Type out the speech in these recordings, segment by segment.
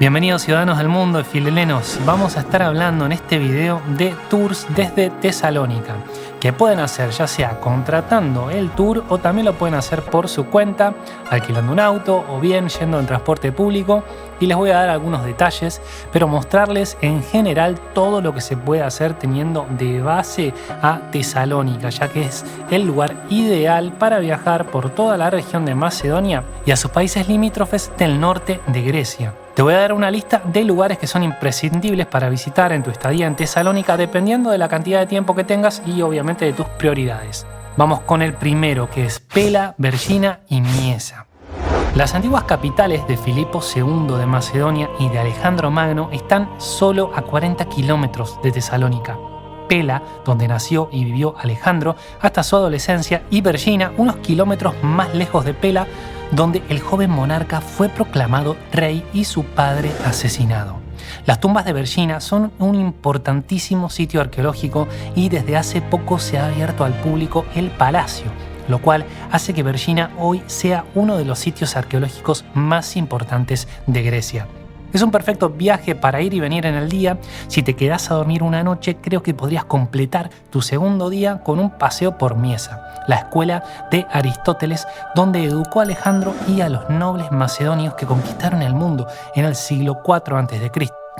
Bienvenidos ciudadanos del mundo y filelenos. Vamos a estar hablando en este video de tours desde Tesalónica, que pueden hacer ya sea contratando el tour o también lo pueden hacer por su cuenta, alquilando un auto o bien yendo en transporte público. Y les voy a dar algunos detalles, pero mostrarles en general todo lo que se puede hacer teniendo de base a Tesalónica, ya que es el lugar ideal para viajar por toda la región de Macedonia y a sus países limítrofes del norte de Grecia. Te voy a dar una lista de lugares que son imprescindibles para visitar en tu estadía en Tesalónica, dependiendo de la cantidad de tiempo que tengas y obviamente de tus prioridades. Vamos con el primero, que es Pela, Vergina y Miesa. Las antiguas capitales de Filipo II de Macedonia y de Alejandro Magno están solo a 40 kilómetros de Tesalónica. Pela, donde nació y vivió Alejandro hasta su adolescencia, y Vergina, unos kilómetros más lejos de Pela, donde el joven monarca fue proclamado rey y su padre asesinado. Las tumbas de Vergina son un importantísimo sitio arqueológico y desde hace poco se ha abierto al público el palacio, lo cual hace que Vergina hoy sea uno de los sitios arqueológicos más importantes de Grecia. Es un perfecto viaje para ir y venir en el día. Si te quedas a dormir una noche, creo que podrías completar tu segundo día con un paseo por Miesa, la escuela de Aristóteles, donde educó a Alejandro y a los nobles macedonios que conquistaron el mundo en el siglo IV a.C.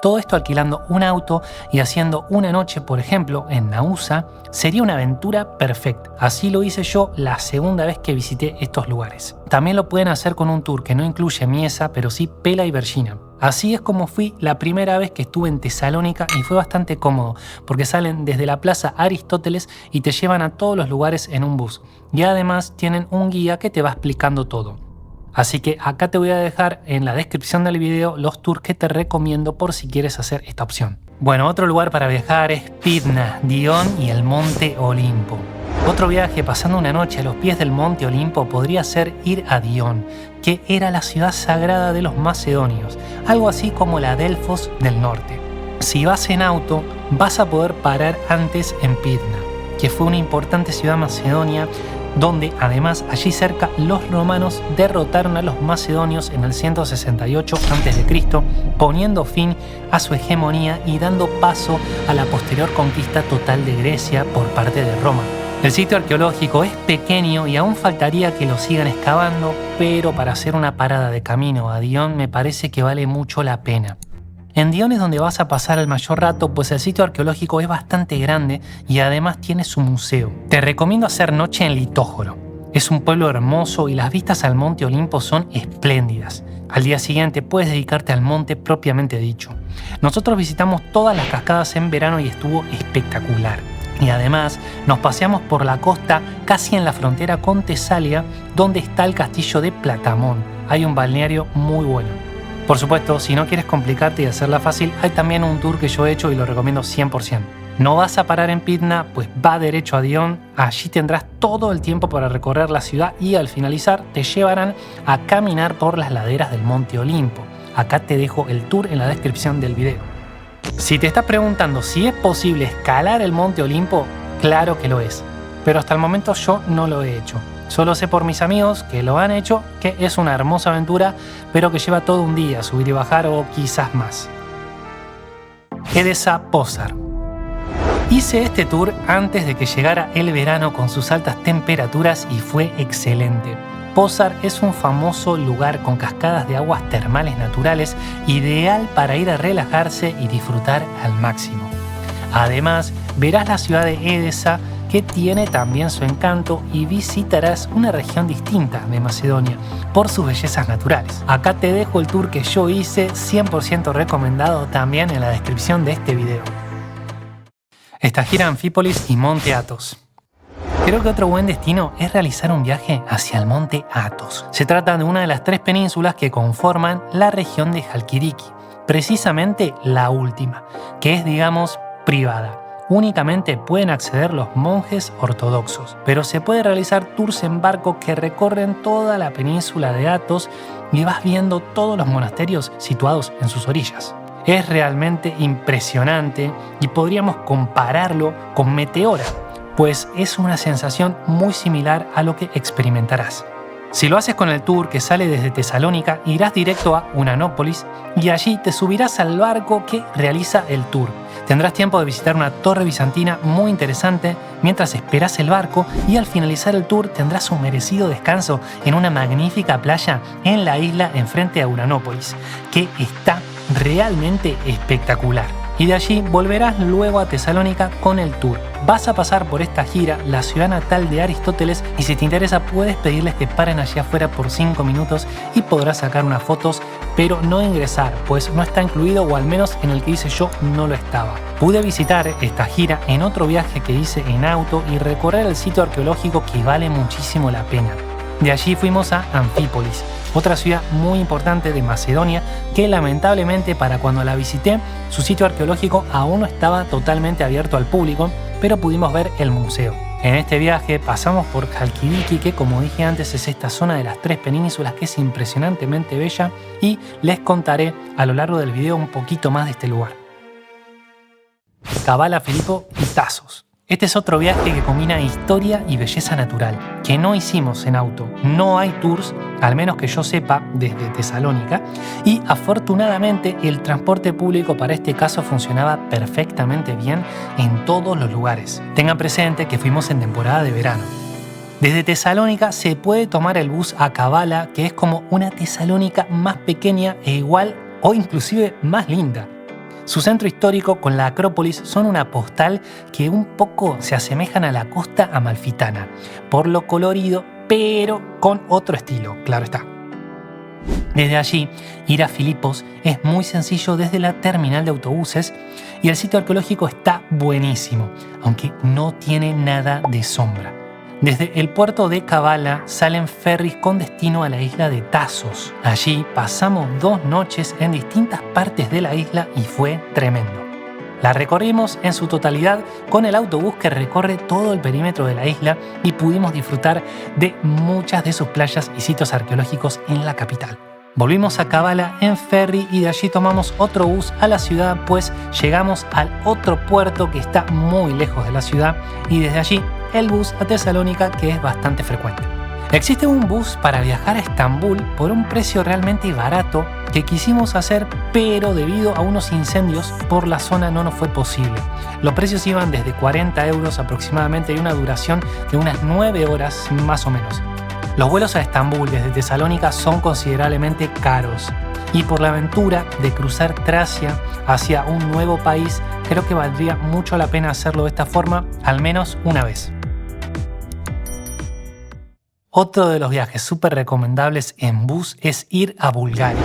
Todo esto alquilando un auto y haciendo una noche, por ejemplo, en Naousa, sería una aventura perfecta. Así lo hice yo la segunda vez que visité estos lugares. También lo pueden hacer con un tour que no incluye Miesa, pero sí Pela y Vergina. Así es como fui la primera vez que estuve en Tesalónica y fue bastante cómodo, porque salen desde la plaza Aristóteles y te llevan a todos los lugares en un bus. Y además tienen un guía que te va explicando todo. Así que acá te voy a dejar en la descripción del video los tours que te recomiendo por si quieres hacer esta opción. Bueno, otro lugar para viajar es Pydna, Dion y el Monte Olimpo. Otro viaje pasando una noche a los pies del Monte Olimpo podría ser ir a Dion, que era la ciudad sagrada de los macedonios, algo así como la Delfos del norte. Si vas en auto, vas a poder parar antes en Pydna, que fue una importante ciudad macedonia, donde además allí cerca los romanos derrotaron a los macedonios en el 168 a.C., poniendo fin a su hegemonía y dando paso a la posterior conquista total de Grecia por parte de Roma. El sitio arqueológico es pequeño y aún faltaría que lo sigan excavando, pero para hacer una parada de camino a Dion me parece que vale mucho la pena. En Dion es donde vas a pasar el mayor rato, pues el sitio arqueológico es bastante grande y además tiene su museo. Te recomiendo hacer noche en Litójoro. Es un pueblo hermoso y las vistas al Monte Olimpo son espléndidas. Al día siguiente puedes dedicarte al monte propiamente dicho. Nosotros visitamos todas las cascadas en verano y estuvo espectacular. Y además nos paseamos por la costa casi en la frontera con Tesalia, donde está el castillo de Platamón. Hay un balneario muy bueno. Por supuesto, si no quieres complicarte y hacerla fácil, hay también un tour que yo he hecho y lo recomiendo 100%. No vas a parar en Pydna, pues va derecho a Dion. Allí tendrás todo el tiempo para recorrer la ciudad y al finalizar te llevarán a caminar por las laderas del Monte Olimpo. Acá te dejo el tour en la descripción del video. Si te estás preguntando si es posible escalar el Monte Olimpo, claro que lo es. Pero hasta el momento yo no lo he hecho. Solo sé por mis amigos que lo han hecho, que es una hermosa aventura, pero que lleva todo un día subir y bajar o quizás más. Edesa Pazar. Hice este tour antes de que llegara el verano con sus altas temperaturas y fue excelente. Pazar es un famoso lugar con cascadas de aguas termales naturales, ideal para ir a relajarse y disfrutar al máximo. Además, verás la ciudad de Edesa, que tiene también su encanto, y visitarás una región distinta de Macedonia por sus bellezas naturales. Acá te dejo el tour que yo hice, 100% recomendado, también en la descripción de este video. Estagira Anfípolis y Monte Athos. Creo que otro buen destino es realizar un viaje hacia el Monte Athos. Se trata de una de las 3 penínsulas que conforman la región de Halkidiki, precisamente la última, que es, digamos, privada. Únicamente pueden acceder los monjes ortodoxos, pero se puede realizar tours en barco que recorren toda la península de Athos y vas viendo todos los monasterios situados en sus orillas. Es realmente impresionante y podríamos compararlo con Meteora, pues es una sensación muy similar a lo que experimentarás. Si lo haces con el tour que sale desde Tesalónica, irás directo a Unanópolis y allí te subirás al barco que realiza el tour. Tendrás tiempo de visitar una torre bizantina muy interesante mientras esperas el barco y al finalizar el tour tendrás un merecido descanso en una magnífica playa en la isla enfrente a Unanópolis, que está realmente espectacular. Y de allí volverás luego a Tesalónica con el tour. Vas a pasar por esta gira, la ciudad natal de Aristóteles, y si te interesa puedes pedirles que paren allí afuera por 5 minutos y podrás sacar unas fotos, pero no ingresar, pues no está incluido, o al menos en el que hice yo no lo estaba. Pude visitar esta gira en otro viaje que hice en auto y recorrer el sitio arqueológico que vale muchísimo la pena. De allí fuimos a Anfípolis, otra ciudad muy importante de Macedonia que lamentablemente para cuando la visité su sitio arqueológico aún no estaba totalmente abierto al público, pero pudimos ver el museo. En este viaje pasamos por Halkidiki, que como dije antes es esta zona de las 3 penínsulas que es impresionantemente bella, y les contaré a lo largo del video un poquito más de este lugar. Kavala, Filipo y Tasos. Este es otro viaje que combina historia y belleza natural, que no hicimos en auto. No hay tours, al menos que yo sepa, desde Tesalónica, y afortunadamente el transporte público para este caso funcionaba perfectamente bien en todos los lugares. Tengan presente que fuimos en temporada de verano. Desde Tesalónica se puede tomar el bus a Kavala, que es como una Tesalónica más pequeña e igual o inclusive más linda. Su centro histórico con la Acrópolis son una postal que un poco se asemejan a la costa amalfitana, por lo colorido, pero con otro estilo, claro está. Desde allí, ir a Filipos es muy sencillo desde la terminal de autobuses y el sitio arqueológico está buenísimo, aunque no tiene nada de sombra. Desde el puerto de Kavala salen ferries con destino a la isla de Tasos. Allí pasamos 2 noches en distintas partes de la isla y fue tremendo. La recorrimos en su totalidad con el autobús que recorre todo el perímetro de la isla y pudimos disfrutar de muchas de sus playas y sitios arqueológicos en la capital. Volvimos a Kavala en ferry y de allí tomamos otro bus a la ciudad, pues llegamos al otro puerto que está muy lejos de la ciudad y desde allí el bus a Tesalónica, que es bastante frecuente. Existe un bus para viajar a Estambul por un precio realmente barato que quisimos hacer, pero debido a unos incendios por la zona no nos fue posible. Los precios iban desde 40 euros aproximadamente y una duración de unas 9 horas más o menos. Los vuelos a Estambul desde Tesalónica son considerablemente caros y por la aventura de cruzar Tracia hacia un nuevo país, creo que valdría mucho la pena hacerlo de esta forma al menos una vez. Otro de los viajes súper recomendables en bus es ir a Bulgaria.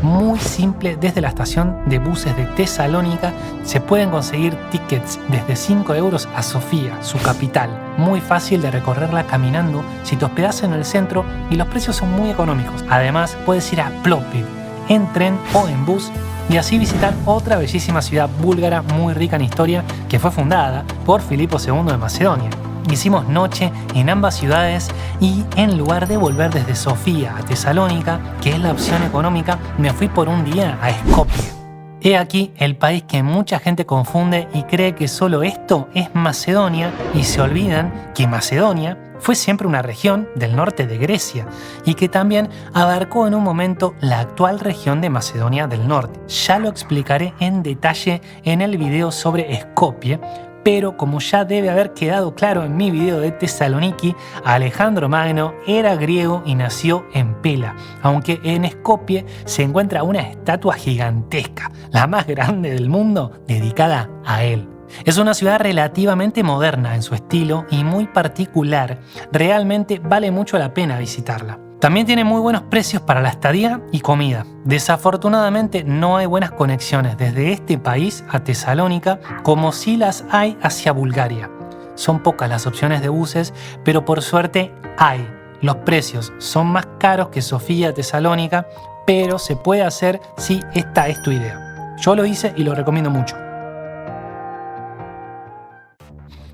Muy simple, desde la estación de buses de Tesalónica se pueden conseguir tickets desde 5 euros a Sofía, su capital. Muy fácil de recorrerla caminando si te hospedas en el centro y los precios son muy económicos. Además puedes ir a Plovdiv en tren o en bus y así visitar otra bellísima ciudad búlgara muy rica en historia que fue fundada por Filipo II de Macedonia. Hicimos noche en ambas ciudades y en lugar de volver desde Sofía a Tesalónica, que es la opción económica, me fui por un día a Skopje. He aquí el país que mucha gente confunde y cree que solo esto es Macedonia y se olvidan que Macedonia fue siempre una región del norte de Grecia y que también abarcó en un momento la actual región de Macedonia del Norte. Ya lo explicaré en detalle en el video sobre Skopje, pero como ya debe haber quedado claro en mi video de Tesaloniki, Alejandro Magno era griego y nació en Pela, aunque en Skopje se encuentra una estatua gigantesca, la más grande del mundo, dedicada a él. Es una ciudad relativamente moderna en su estilo y muy particular, realmente vale mucho la pena visitarla. También tiene muy buenos precios para la estadía y comida. Desafortunadamente no hay buenas conexiones desde este país a Tesalónica como sí las hay hacia Bulgaria. Son pocas las opciones de buses, pero por suerte hay. Los precios son más caros que Sofía a Tesalónica, pero se puede hacer si esta es tu idea. Yo lo hice y lo recomiendo mucho.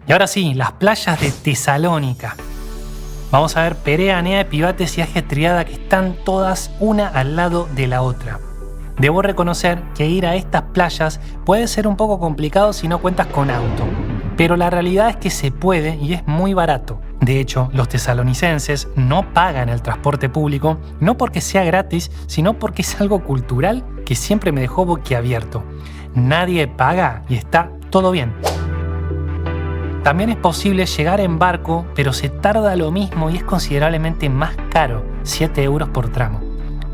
Y ahora sí, las playas de Tesalónica. Vamos a ver Perea, Nea, Epibates y Agia Triada, que están todas una al lado de la otra. Debo reconocer que ir a estas playas puede ser un poco complicado si no cuentas con auto, pero la realidad es que se puede y es muy barato. De hecho, los tesalonicenses no pagan el transporte público, no porque sea gratis, sino porque es algo cultural que siempre me dejó boquiabierto. Nadie paga y está todo bien. También es posible llegar en barco, pero se tarda lo mismo y es considerablemente más caro, 7 euros por tramo.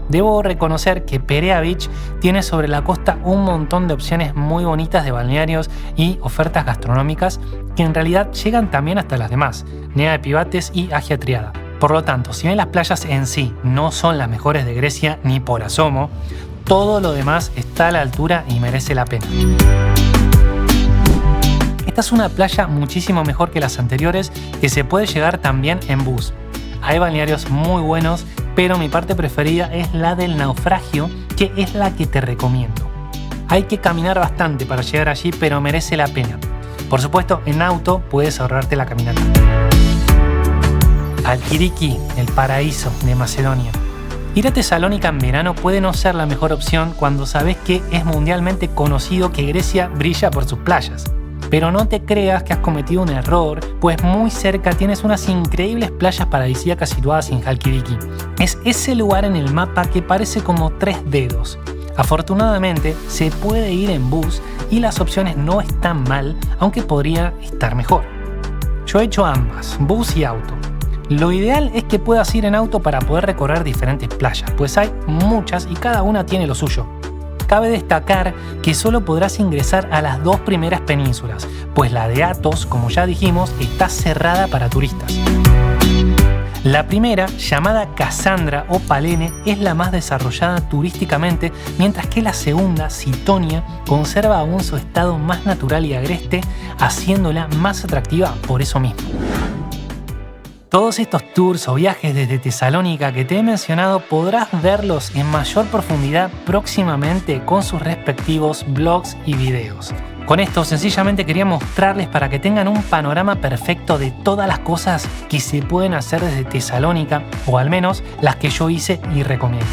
Debo reconocer que Perea Beach tiene sobre la costa un montón de opciones muy bonitas de balnearios y ofertas gastronómicas que en realidad llegan también hasta las demás, Nea de Pivates y Agia Triada. Por lo tanto, si bien las playas en sí no son las mejores de Grecia ni por asomo, todo lo demás está a la altura y merece la pena. Esta es una playa muchísimo mejor que las anteriores que se puede llegar también en bus. Hay balnearios muy buenos, pero mi parte preferida es la del Naufragio, que es la que te recomiendo. Hay que caminar bastante para llegar allí, pero merece la pena. Por supuesto, en auto puedes ahorrarte la caminata. Alkiriki, el paraíso de Macedonia. Ir a Tesalónica en verano puede no ser la mejor opción cuando sabes que es mundialmente conocido que Grecia brilla por sus playas. Pero no te creas que has cometido un error, pues muy cerca tienes unas increíbles playas paradisíacas situadas en Halkidiki. Es ese lugar en el mapa que parece como 3 dedos. Afortunadamente se puede ir en bus y las opciones no están mal, aunque podría estar mejor. Yo he hecho ambas, bus y auto. Lo ideal es que puedas ir en auto para poder recorrer diferentes playas, pues hay muchas y cada una tiene lo suyo. Cabe destacar que solo podrás ingresar a las 2 primeras penínsulas, pues la de Athos, como ya dijimos, está cerrada para turistas. La primera, llamada Cassandra o Palene, es la más desarrollada turísticamente, mientras que la segunda, Citonia, conserva aún su estado más natural y agreste, haciéndola más atractiva por eso mismo. Todos estos tours o viajes desde Tesalónica que te he mencionado podrás verlos en mayor profundidad próximamente con sus respectivos blogs y videos. Con esto sencillamente quería mostrarles para que tengan un panorama perfecto de todas las cosas que se pueden hacer desde Tesalónica, o al menos las que yo hice y recomiendo.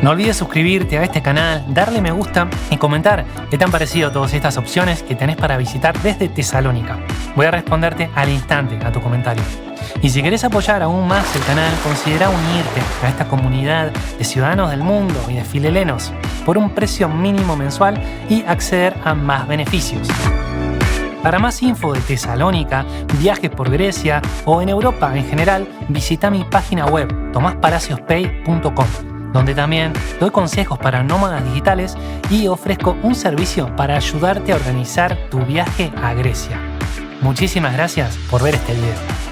No olvides suscribirte a este canal, darle me gusta y comentar qué te han parecido todas estas opciones que tenés para visitar desde Tesalónica. Voy a responderte al instante a tu comentario. Y si querés apoyar aún más el canal, considera unirte a esta comunidad de ciudadanos del mundo y de filelenos por un precio mínimo mensual y acceder a más beneficios. Para más info de Tesalónica, viajes por Grecia o en Europa en general, visita mi página web tomaspalacios.pay.com, donde también doy consejos para nómadas digitales y ofrezco un servicio para ayudarte a organizar tu viaje a Grecia. Muchísimas gracias por ver este video.